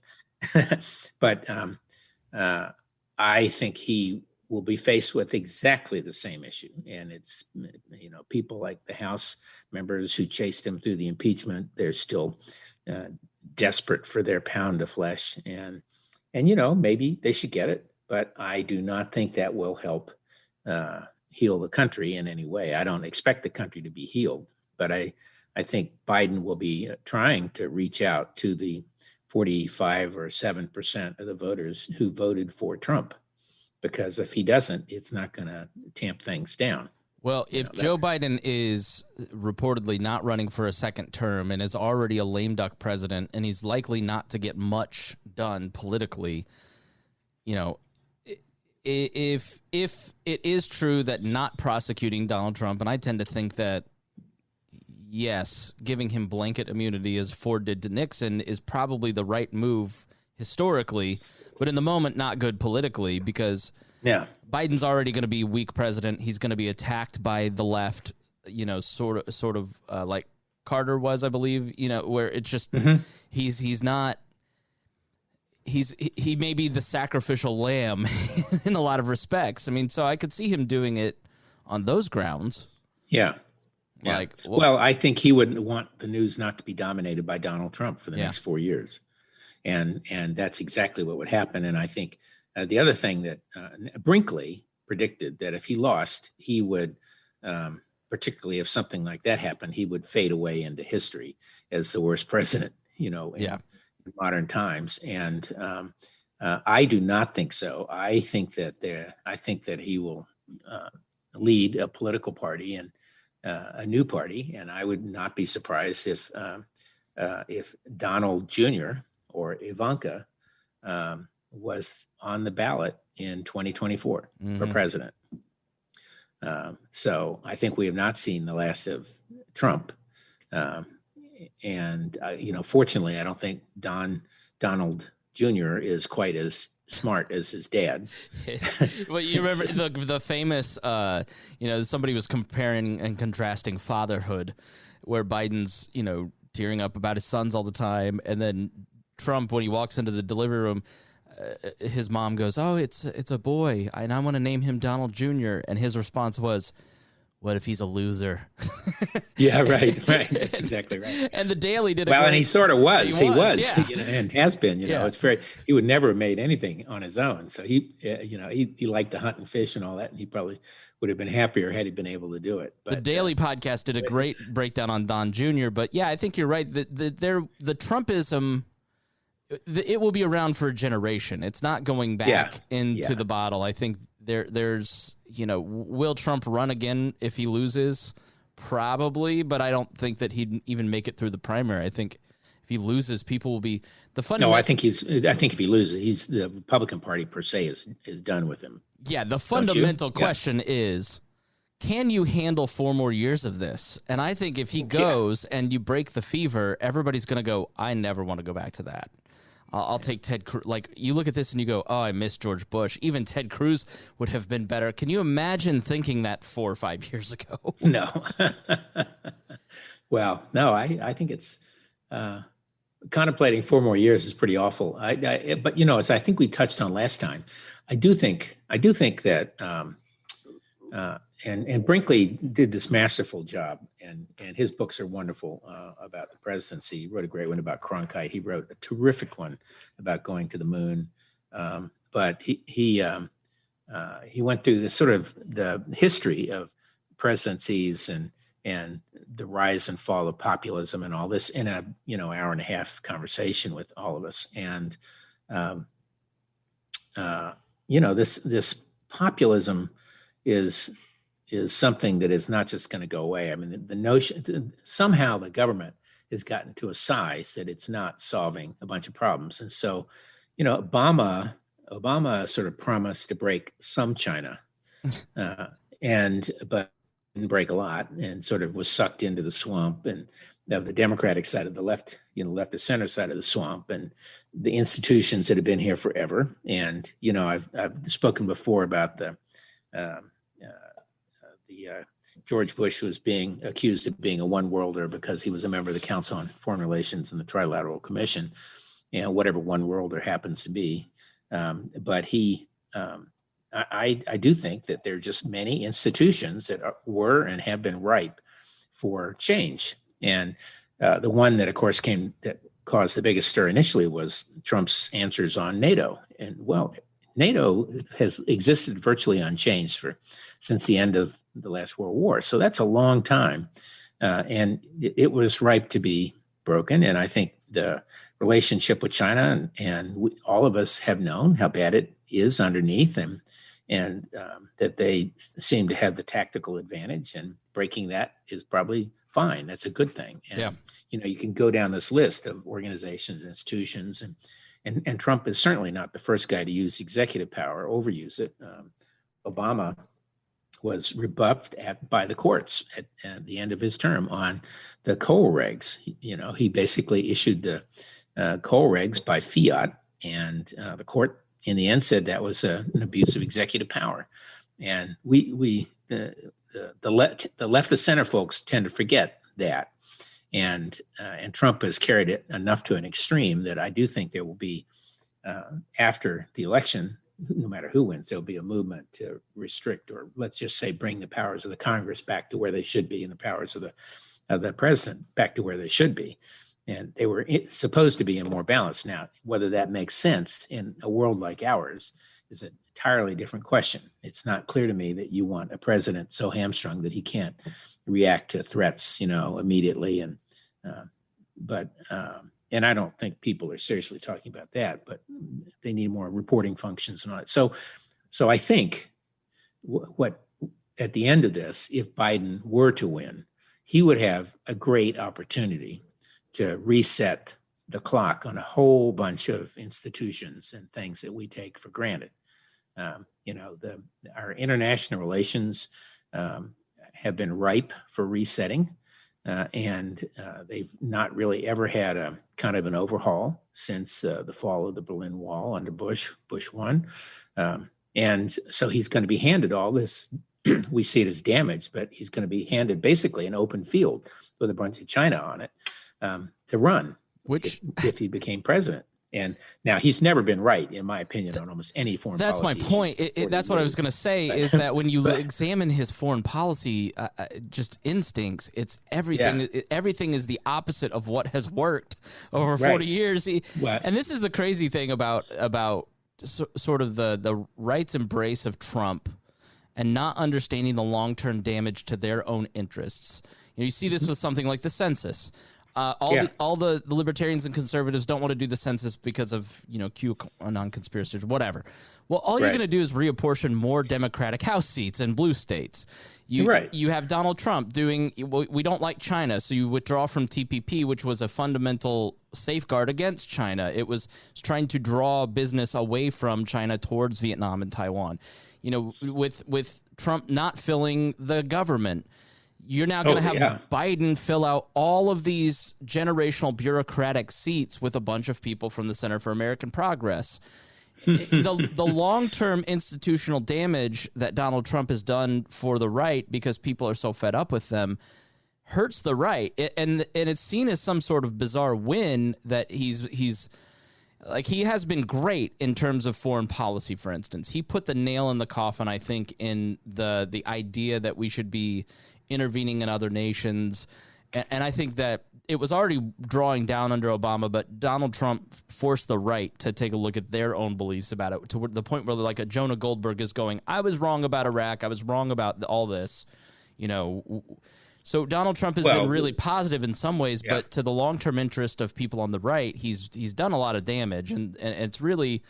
But I think he will be faced with exactly the same issue. And it's, people like the House members who chased him through the impeachment, they're still desperate for their pound of flesh. And And, maybe they should get it, but I do not think that will help heal the country in any way. I don't expect the country to be healed, but I think Biden will be trying to reach out to the 45 or 7% of the voters who voted for Trump, because if he doesn't, it's not going to tamp things down. Well, if Joe Biden is reportedly not running for a second term and is already a lame duck president, and he's likely not to get much done politically, if it is true that not prosecuting Donald Trump, and I tend to think that, yes, giving him blanket immunity as Ford did to Nixon is probably the right move historically, but in the moment, not good politically, because Biden's already going to be weak president. He's going to be attacked by the left, sort of like Carter was, I believe, where it's just he may be the sacrificial lamb in a lot of respects. I mean, so I could see him doing it on those grounds. Yeah. Yeah. Well, I think he wouldn't want the news not to be dominated by Donald Trump for the next 4 years. And that's exactly what would happen. And I think the other thing that Brinkley predicted, that if he lost, he would, particularly if something like that happened, he would fade away into history as the worst president, in modern times. And I do not think so. I think that he will lead a political party and a new party, and I would not be surprised if Donald Jr. or Ivanka was on the ballot in 2024 for president. So I think we have not seen the last of Trump. And fortunately, I don't think Donald Jr. is quite as smart as his dad. Well, you remember the famous, somebody was comparing and contrasting fatherhood, where Biden's, tearing up about his sons all the time, and then Trump, when he walks into the delivery room, his mom goes, "Oh, it's a boy, and I want to name him Donald Jr." And his response was, "What if he's a loser?" Yeah, right. That's exactly right. And the Daily did and he sort of was. He was, yeah. And has been. It's he would never have made anything on his own. So he liked to hunt and fish and all that, and he probably would have been happier had he been able to do it. But the Daily podcast did a great breakdown on Don Jr. But yeah, I think you're right. The Trumpism, it will be around for a generation. It's not going back into the bottle. I think there's, will Trump run again if he loses? Probably, but I don't think that he'd even make it through the primary. I think if he loses, people will be No, I think if he loses, the Republican Party per se is done with him. Yeah, the fundamental question is, can you handle 4 more years of this? And I think if he goes and you break the fever, everybody's going to go, I never want to go back to that. I'll take Ted Cruz. Like, you look at this and you go, oh, I miss George Bush. Even Ted Cruz would have been better. Can you imagine thinking that 4 or 5 years ago? No. Well, no, I think it's contemplating 4 more years is pretty awful. But as I think we touched on last time, I do think that and Brinkley did this masterful job, and his books are wonderful about the presidency. He wrote a great one about Cronkite. He wrote a terrific one about going to the moon. But he went through this sort of the history of presidencies and the rise and fall of populism and all this in a hour and a half conversation with all of us. And this populism is something that is not just going to go away. I mean, the notion somehow the government has gotten to a size that it's not solving a bunch of problems. And so, Obama sort of promised to break some China, but didn't break a lot, and sort of was sucked into the swamp and the Democratic side of the left, left of center side of the swamp, and the institutions that have been here forever. And, I've spoken before about the George Bush was being accused of being a one-worlder because he was a member of the Council on Foreign Relations and the Trilateral Commission, whatever one-worlder happens to be. But I do think that there are just many institutions that were and have been ripe for change. And the one that, of course, that caused the biggest stir initially was Trump's answers on NATO. And well, NATO has existed virtually unchanged since the end of the last World War. So that's a long time. And it was ripe to be broken. And I think the relationship with China and all of us have known how bad it is underneath, and that they seem to have the tactical advantage, and breaking that is probably fine. That's a good thing. And, you can go down this list of organizations, institutions, and Trump is certainly not the first guy to use executive power, overuse it. Obama was rebuffed by the courts at the end of his term on the coal regs. He basically issued the coal regs by fiat, and the court in the end said that was an abuse of executive power. And the left of center folks tend to forget that. And Trump has carried it enough to an extreme that I do think there will be, after the election, no matter who wins, there'll be a movement to restrict, or let's just say bring the powers of the Congress back to where they should be, and the powers of the president back to where they should be. And they were supposed to be in more balance. Now, whether that makes sense in a world like ours is an entirely different question. It's not clear to me that you want a president so hamstrung that he can't react to threats, immediately. And I don't think people are seriously talking about that, but they need more reporting functions and all that. So I think what at the end of this, if Biden were to win, he would have a great opportunity to reset the clock on a whole bunch of institutions and things that we take for granted. Our international relations have been ripe for resetting. And they've not really ever had a kind of an overhaul since the fall of the Berlin Wall under Bush 1. And so he's going to be handed all this. We see it as damage, but he's going to be handed basically an open field with a bunch of China on it to run, if he became president. And now he's never been right, in my opinion, on almost any foreign policy. That's my point. That's what I was going to say, is that when you examine his foreign policy, just instincts, it's everything. Yeah. Everything is the opposite of what has worked over 40 years. And this is the crazy thing about sort of the right's embrace of Trump and not understanding the long-term damage to their own interests. You see this with something like the census. All the libertarians and conservatives don't want to do the census because of, QAnon conspiracies or whatever. Well, all you're going to do is reapportion more Democratic House seats in blue states. You have Donald Trump doing, we don't like China, so you withdraw from TPP, which was a fundamental safeguard against China. It was trying to draw business away from China towards Vietnam and Taiwan. With Trump not filling the government, you're now going to have Biden fill out all of these generational bureaucratic seats with a bunch of people from the Center for American Progress. The long-term institutional damage that Donald Trump has done for the right, because people are so fed up with them, hurts the right. And it's seen as some sort of bizarre win that he's like, he has been great in terms of foreign policy, for instance. He put the nail in the coffin, I think, in the idea that we should be intervening in other nations. And I think that it was already drawing down under Obama, but Donald Trump forced the right to take a look at their own beliefs about it, to the point where like a Jonah Goldberg is going, I was wrong about Iraq. I was wrong about all this, So Donald Trump has been really positive in some ways, but to the long-term interest of people on the right, he's done a lot of damage. And it's really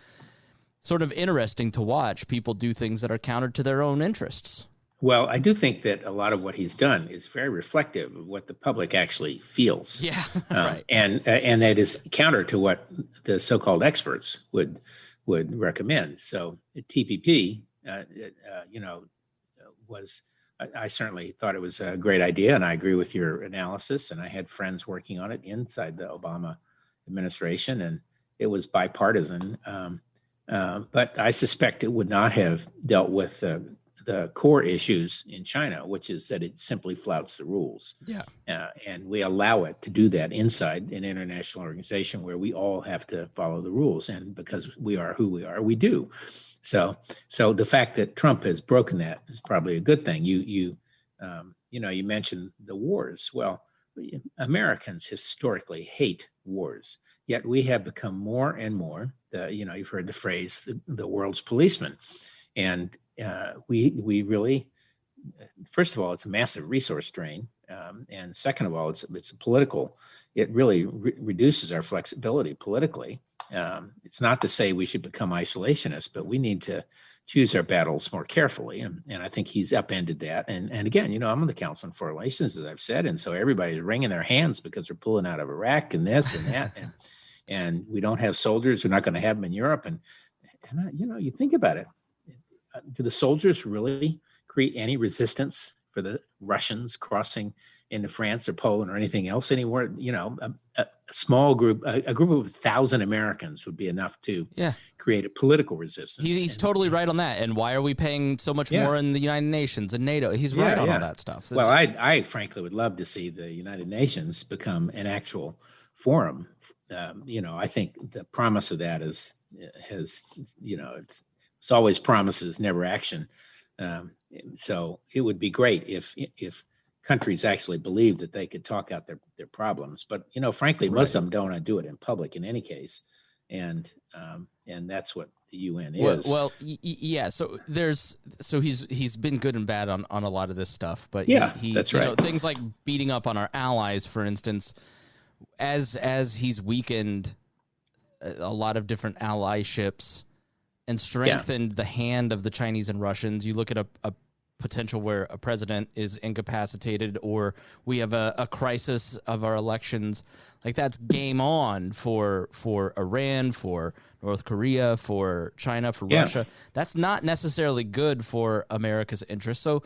sort of interesting to watch people do things that are counter to their own interests. Well, I do think that a lot of what he's done is very reflective of what the public actually feels. Yeah, right. And that is counter to what the so-called experts would recommend. So TPP, was, I certainly thought it was a great idea, and I agree with your analysis. And I had friends working on it inside the Obama administration, and it was bipartisan. But I suspect it would not have dealt with the core issues in China, which is that it simply flouts the rules. Yeah. And we allow it to do that inside an international organization where we all have to follow the rules. And because we are who we are, we do. So the fact that Trump has broken that is probably a good thing. You mentioned the wars. Well, Americans historically hate wars. Yet we have become more and more, you've heard the phrase, the world's policeman. And we really, first of all, it's a massive resource drain. And second of all, it's a political, it really reduces our flexibility politically. It's not to say we should become isolationists, but we need to choose our battles more carefully. And I think he's upended that. And again, I'm on the Council on Foreign Relations, as I've said. And so everybody's wringing their hands because we're pulling out of Iraq and this and that. And we don't have soldiers. We're not going to have them in Europe. And you think about it. Do the soldiers really create any resistance for the Russians crossing into France or Poland or anything else anymore? A small group, a group of 1,000 Americans would be enough to create a political resistance. He's totally right on that. And why are we paying so much more in the United Nations and NATO? He's right on all that stuff. Well, I frankly would love to see the United Nations become an actual forum. I think the promise of that it's always promises, never action. So it would be great if countries actually believed that they could talk out their problems. But, frankly, most of them don't want to do it in public in any case. And that's what the UN is. Well, yeah. So he's been good and bad on a lot of this stuff. But that's right. Things like beating up on our allies, for instance, as he's weakened a lot of different allyships and strengthened the hand of the Chinese and Russians. You look at a potential where a president is incapacitated, or we have a crisis of our elections. Like, that's game on for Iran, for North Korea, for China, for Russia. That's not necessarily good for America's interests. So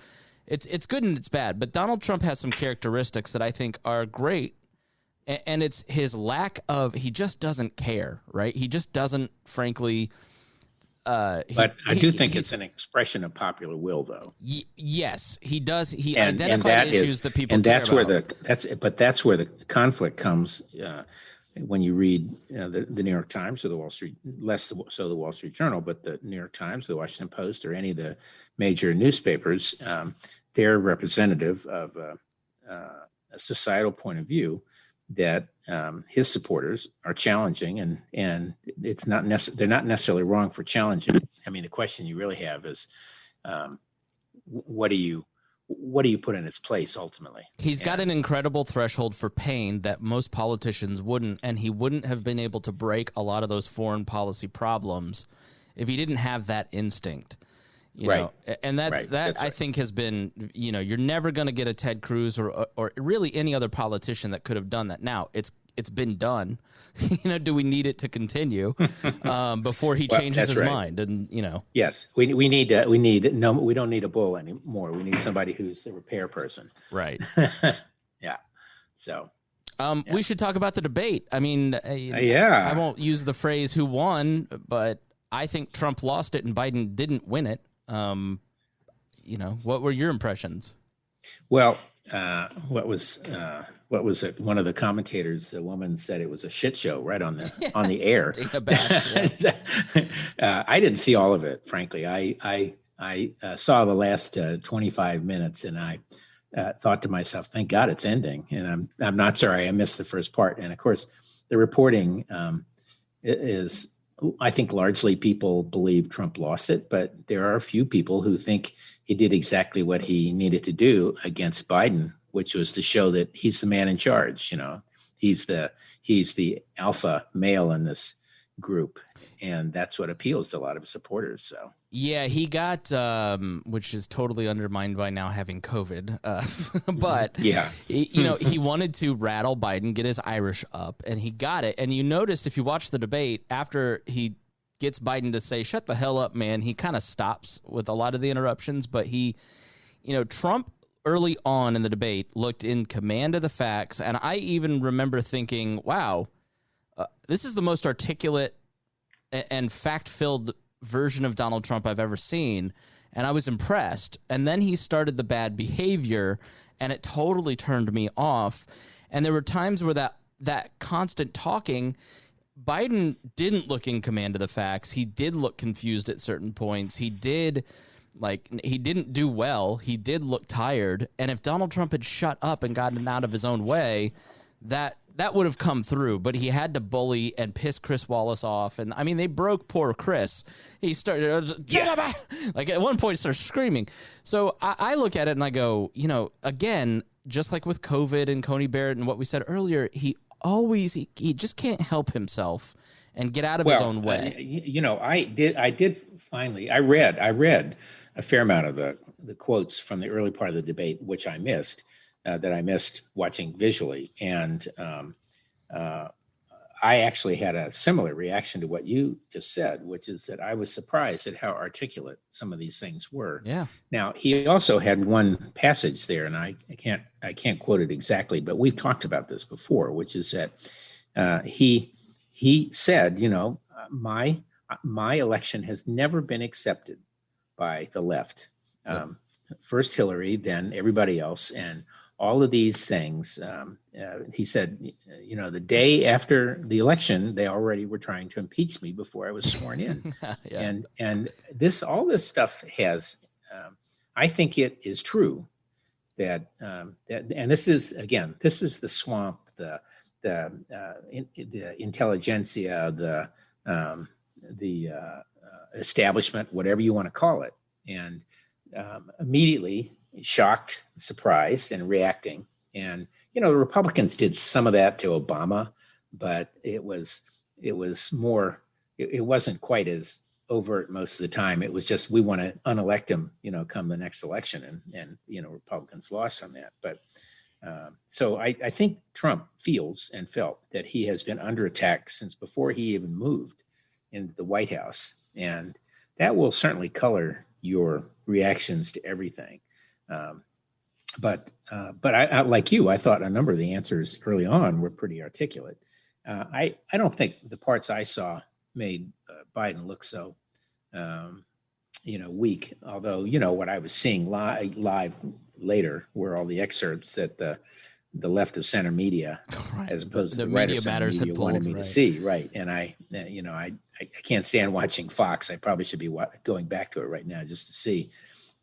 it's good and it's bad. But Donald Trump has some characteristics that I think are great. And it's his lack of, he just doesn't care, right? He just doesn't, frankly. But I do think it's an expression of popular will, though. Yes, he does. He identified issues that people care about. That's where the conflict comes when you read the New York Times or the Wall Street, less so the Wall Street Journal, but the New York Times, the Washington Post, or any of the major newspapers. They're representative of a societal point of view that his supporters are challenging, and it's not they're not necessarily wrong for challenging. I mean, the question you really have is, what do you put in its place ultimately? He's got an incredible threshold for pain that most politicians wouldn't, and he wouldn't have been able to break a lot of those foreign policy problems if he didn't have that instinct. You know, and that's right. I think has been, you're never going to get a Ted Cruz or really any other politician that could have done that. Now it's been done. Do we need it to continue before he changes his mind? And yes, we don't need a bull anymore. We need somebody who's a repair person. Right. Yeah. So. We should talk about the debate. I mean, I won't use the phrase "who won," but I think Trump lost it and Biden didn't win it. What were your impressions? Well, what was it? One of the commentators, the woman said it was a shit show right on the air. I didn't see all of it, frankly. I saw the last 25 minutes, and I thought to myself, "Thank God it's ending." And I'm not sorry I missed the first part. And of course, the reporting is. I think largely people believe Trump lost it, but there are a few people who think he did exactly what he needed to do against Biden, which was to show that he's the man in charge. He's the alpha male in this group, and that's what appeals to a lot of supporters. So yeah, he got which is totally undermined by now having COVID, but he wanted to rattle Biden, get his Irish up, and he got it. And you noticed if you watch the debate, after he gets Biden to say "shut the hell up, man," he kind of stops with a lot of the interruptions. But Trump early on in the debate looked in command of the facts, and I even remember thinking, "Wow, this is the most articulate and fact-filled version of Donald Trump I've ever seen," and I was impressed. And then he started the bad behavior, and it totally turned me off. And there were times where that constant talking, Biden didn't look in command of the facts. He did look confused at certain points. He didn't do well. He did look tired. And if Donald Trump had shut up and gotten out of his own way, that would have come through, but he had to bully and piss Chris Wallace off. And I mean, they broke poor Chris. He started, like at one point, started screaming. So I look at it and I go, again, just like with COVID and Coney Barrett and what we said earlier, he just can't help himself and get out of his own way. I read a fair amount of the quotes from the early part of the debate, which I missed. That I missed watching visually. And I actually had a similar reaction to what you just said, which is that I was surprised at how articulate some of these things were. Yeah. Now, he also had one passage there, and I can't quote it exactly, but we've talked about this before, which is that he said, my election has never been accepted by the left. First Hillary, then everybody else, and all of these things. He said, the day after the election, they already were trying to impeach me before I was sworn in. Yeah. And all this stuff has, I think it is true that, and this is the swamp, the intelligentsia, the establishment, whatever you want to call it. And immediately shocked, surprised, and reacting. And the Republicans did some of that to Obama, but it wasn't quite as overt most of the time. It was just, we want to unelect him, come the next election, and Republicans lost on that. But so I think Trump feels and felt that he has been under attack since before he even moved into the White House, and that will certainly color your reactions to everything. But I like you, I thought a number of the answers early on were pretty articulate. I don't think the parts I saw made Biden look so, weak. Although, what I was seeing live later were all the excerpts that the left of center media, right, as opposed to the right of center media wanted me to see. Right. And I can't stand watching Fox. I probably should be going back to it right now just to see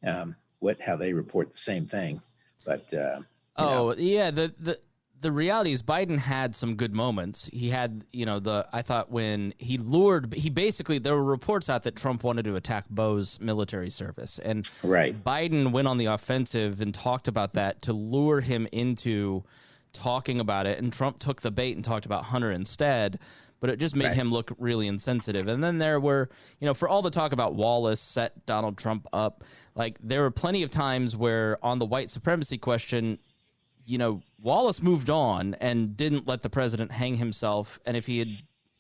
how they report the same thing. But yeah, the reality is Biden had some good moments. He had, I thought when there were reports out that Trump wanted to attack Bo's military service, and right, Biden went on the offensive and talked about that to lure him into talking about it, and Trump took the bait and talked about Hunter instead. But it just made him look really insensitive. And then there were, for all the talk about Wallace set Donald Trump up, like there were plenty of times where on the white supremacy question, Wallace moved on and didn't let the president hang himself. And if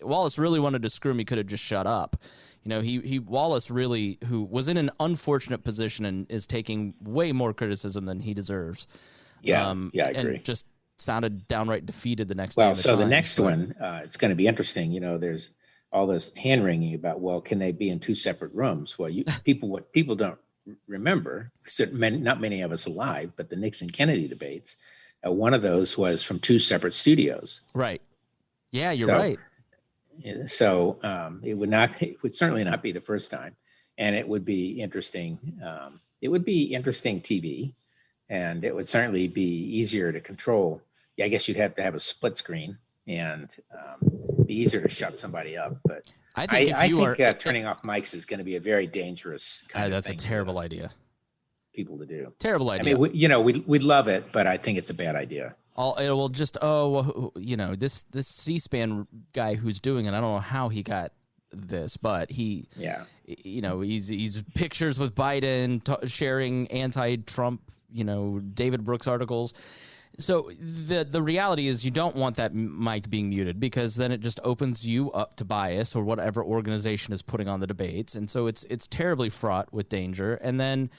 Wallace really wanted to screw him, he could have just shut up. Wallace really, who was in an unfortunate position and is taking way more criticism than he deserves. Yeah, I agree. And just sounded downright defeated the next day. Well, so the next one, it's going to be interesting. There's all this hand wringing about, can they be in two separate rooms? Well, what people don't remember, not many of us alive, but the Nixon Kennedy debates, one of those was from two separate studios. Right. Yeah, you're right. So it would certainly not be the first time, and it would be interesting. It would be interesting TV. And it would certainly be easier to control. Yeah, I guess you'd have to have a split screen and be easier to shut somebody up. But I think turning off mics is going to be a very dangerous kind of thing. That's a terrible idea. People to do. Terrible idea. I mean, we'd love it, but I think it's a bad idea. It will just this C-SPAN guy who's doing it. I don't know how he got this, but he's pictures with Biden sharing anti-Trump, David Brooks articles. So the reality is you don't want that mic being muted, because then it just opens you up to bias or whatever organization is putting on the debates. And so it's terribly fraught with danger. And then,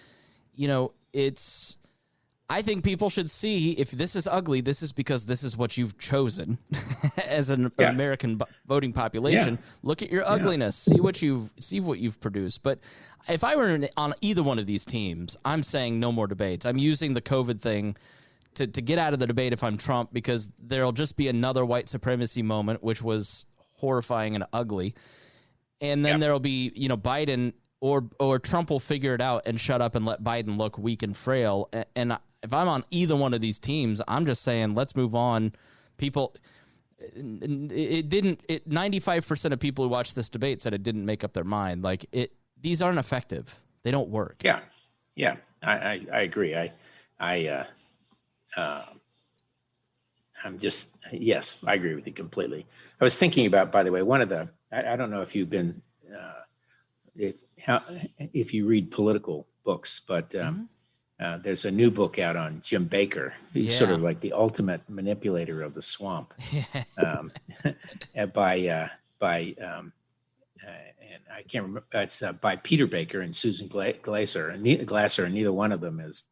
I think people should see, if this is ugly, this is because this is what you've chosen as an American voting population. Yeah. Look at your ugliness. See what you've produced. But if I were on either one of these teams, I'm saying no more debates. I'm using the COVID thing to get out of the debate if I'm Trump, because there'll just be another white supremacy moment, which was horrifying and ugly. And then there'll be, Biden or Trump will figure it out and shut up and let Biden look weak and frail. And if I'm on either one of these teams, I'm just saying, let's move on people, it didn't. 95% of people who watched this debate said it didn't make up their mind. Like these aren't effective. They don't work. Yeah, I agree. I'm just, yes, I agree with you completely. I was thinking about, by the way, one of the, I don't know if you've been, if you read political books, but there's a new book out on Jim Baker. He's sort of like the ultimate manipulator of the swamp. And I can't remember. It's by Peter Baker and Susan Glasser, and neither one of them is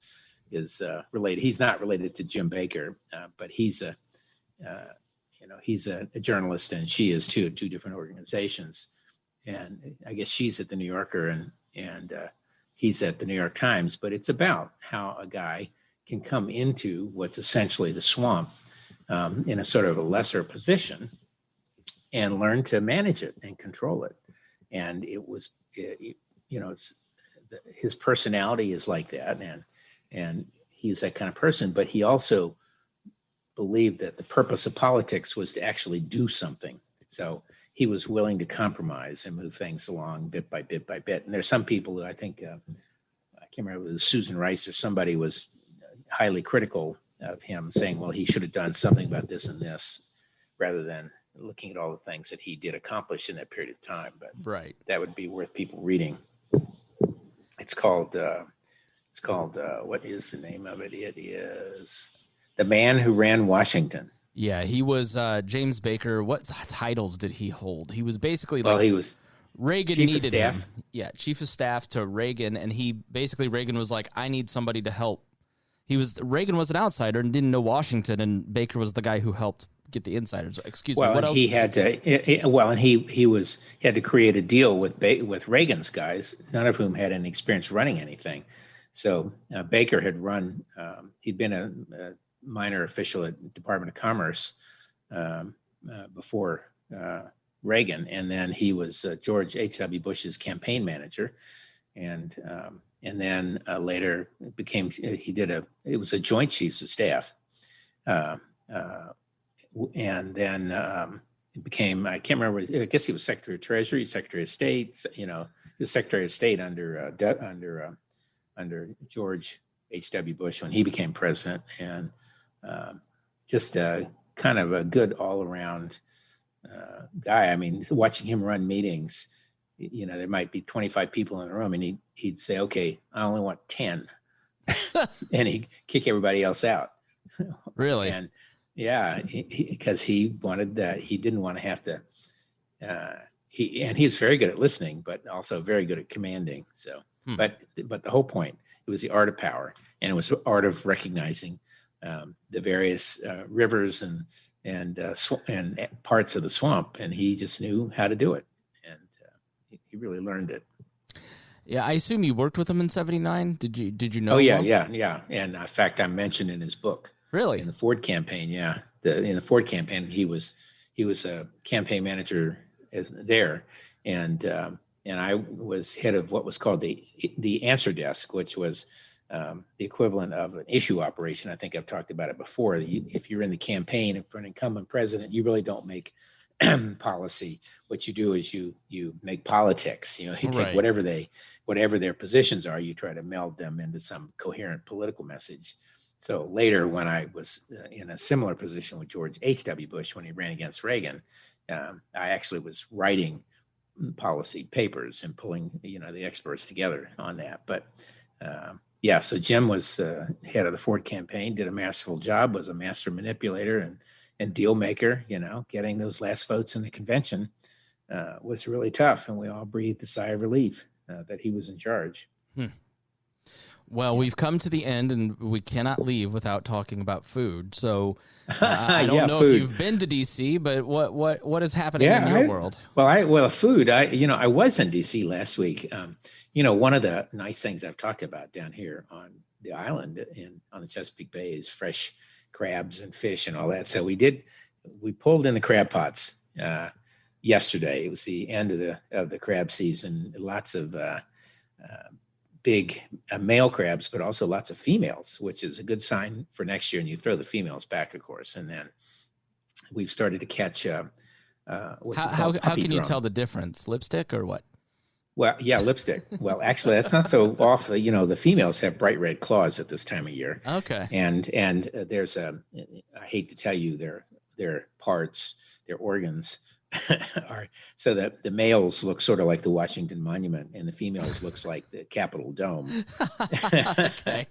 related. He's not related to Jim Baker, but he's a journalist, and she is too, two different organizations. And I guess she's at the New Yorker, and he's at the New York Times. But it's about how a guy can come into what's essentially the swamp in a sort of a lesser position and learn to manage it and control it. And his personality is like that, and he's that kind of person. But he also believed that the purpose of politics was to actually do something. So he was willing to compromise and move things along bit by bit by bit. And there's some people who I think, I can't remember if it was Susan Rice or somebody was highly critical of him, saying, well, he should have done something about this and this, rather than looking at all the things that he did accomplish in that period of time. But that would be worth people reading. It's called, what is the name of it? It is The Man Who Ran Washington. Yeah, he was James Baker. What titles did he hold? He was basically he was Reagan needed him. Yeah, chief of staff to Reagan, and Reagan was like, I need somebody to help. Reagan was an outsider and didn't know Washington, and Baker was the guy who helped get the insiders. Excuse me. What else? He had to. He had to create a deal with Reagan's guys, none of whom had any experience running anything. So Baker had run. He'd been a minor official at Department of Commerce before Reagan, and then he was George H.W. Bush's campaign manager, and then later it was a joint chiefs of staff. And then it became, I can't remember, I guess he was Secretary of Treasury, Secretary of State, he was Secretary of State under George H.W. Bush when he became president, and just kind of a good all-around guy. I mean, watching him run meetings, there might be 25 people in the room, and he'd say, okay, I only want 10. And he'd kick everybody else out. Really? And yeah, because he wanted that. He didn't want to have to. He's very good at listening, but also very good at commanding. So, but the whole point, it was the art of power, and it was the art of recognizing the various rivers and parts of the swamp, and he just knew how to do it, and he really learned it. Yeah, I assume you worked with him in '79. Did you know? Oh yeah. And in fact, I'm mentioned in his book. Really? In the Ford campaign, yeah. In the Ford campaign, he was a campaign manager there, and I was head of what was called the answer desk, which was the equivalent of an issue operation. I think I've talked about it before. If you're in the campaign for an incumbent president, you really don't make policy. What you do is you make politics. You take whatever their positions are, you try to meld them into some coherent political message. So later, when I was in a similar position with George H.W. Bush when he ran against Reagan, I actually was writing policy papers and pulling the experts together on that. But so Jim was the head of the Ford campaign, did a masterful job, was a master manipulator and deal maker. Getting those last votes in the convention was really tough, and we all breathed a sigh of relief that he was in charge. Well, we've come to the end, and we cannot leave without talking about food. So I don't know food. if you've been to D.C., but what is happening in your world? Food. I was in D.C. last week. One of the nice things I've talked about down here on the island on the Chesapeake Bay is fresh crabs and fish and all that. So we pulled in the crab pots yesterday. It was the end of the crab season. Lots of big male crabs, but also lots of females, which is a good sign for next year. And you throw the females back, of course. And then we've started to catch how can you tell the difference? Lipstick or what? Well, yeah, lipstick. Well, actually, that's not so off. The females have bright red claws at this time of year. Okay. And there's I hate to tell you, their parts, their organs are so that the males look sort of like the Washington Monument, and the females looks like the Capitol Dome. Okay.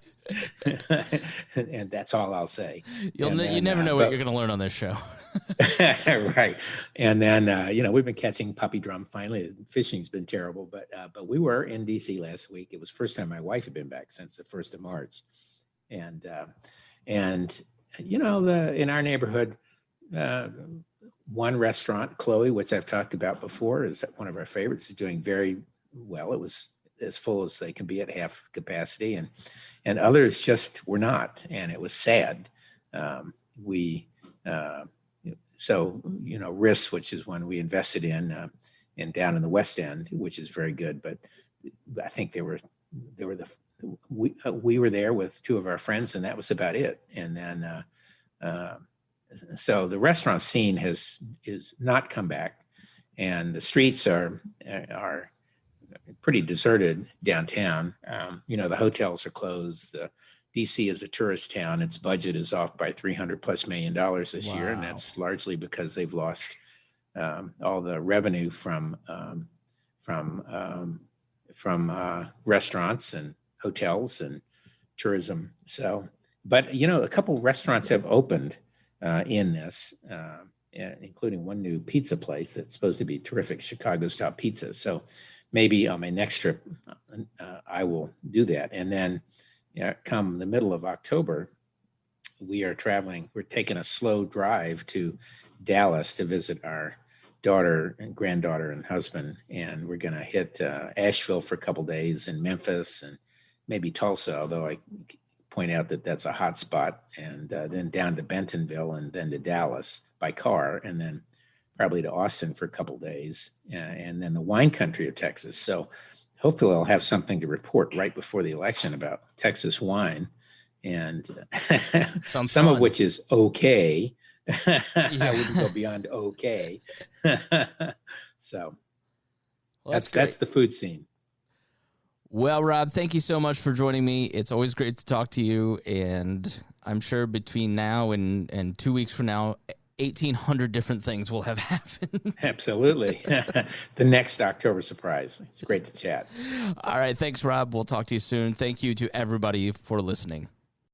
And that's all I'll say. You never know what you're going to learn on this show. Right. And then, we've been catching puppy drum. Finally, fishing's been terrible, but we were in DC last week. It was the first time my wife had been back since the 1st of March. And in our neighborhood, one restaurant, Chloe, which I've talked about before, is one of our favorites, is doing very well. It was as full as they can be at half capacity, and others just were not. And it was sad. So, RIS, which is one we invested in down in the West End, which is very good. But I think we were there with two of our friends, and that was about it. And then, so the restaurant scene is not come back, and the streets are pretty deserted downtown. The hotels are closed. DC is a tourist town. Its budget is off by $300+ million this year, and that's largely because they've lost all the revenue from restaurants and hotels and tourism. So, but a couple of restaurants have opened in this, including one new pizza place that's supposed to be terrific Chicago-style pizza. So maybe on my next trip, I will do that, and then. Come the middle of October, we are traveling. We're taking a slow drive to Dallas to visit our daughter and granddaughter and husband. And we're going to hit Asheville for a couple days, and Memphis, and maybe Tulsa, although I point out that that's a hot spot, and then down to Bentonville, and then to Dallas by car, and then probably to Austin for a couple days, and then the wine country of Texas. So hopefully I'll have something to report right before the election about Texas wine, and some of which is okay. I wouldn't go beyond okay. So that's the food scene. Well, Rob, thank you so much for joining me. It's always great to talk to you, and I'm sure between now and 2 weeks from now, 1,800 different things will have happened. Absolutely. The next October surprise. It's great to chat. All right. Thanks, Rob. We'll talk to you soon. Thank you to everybody for listening.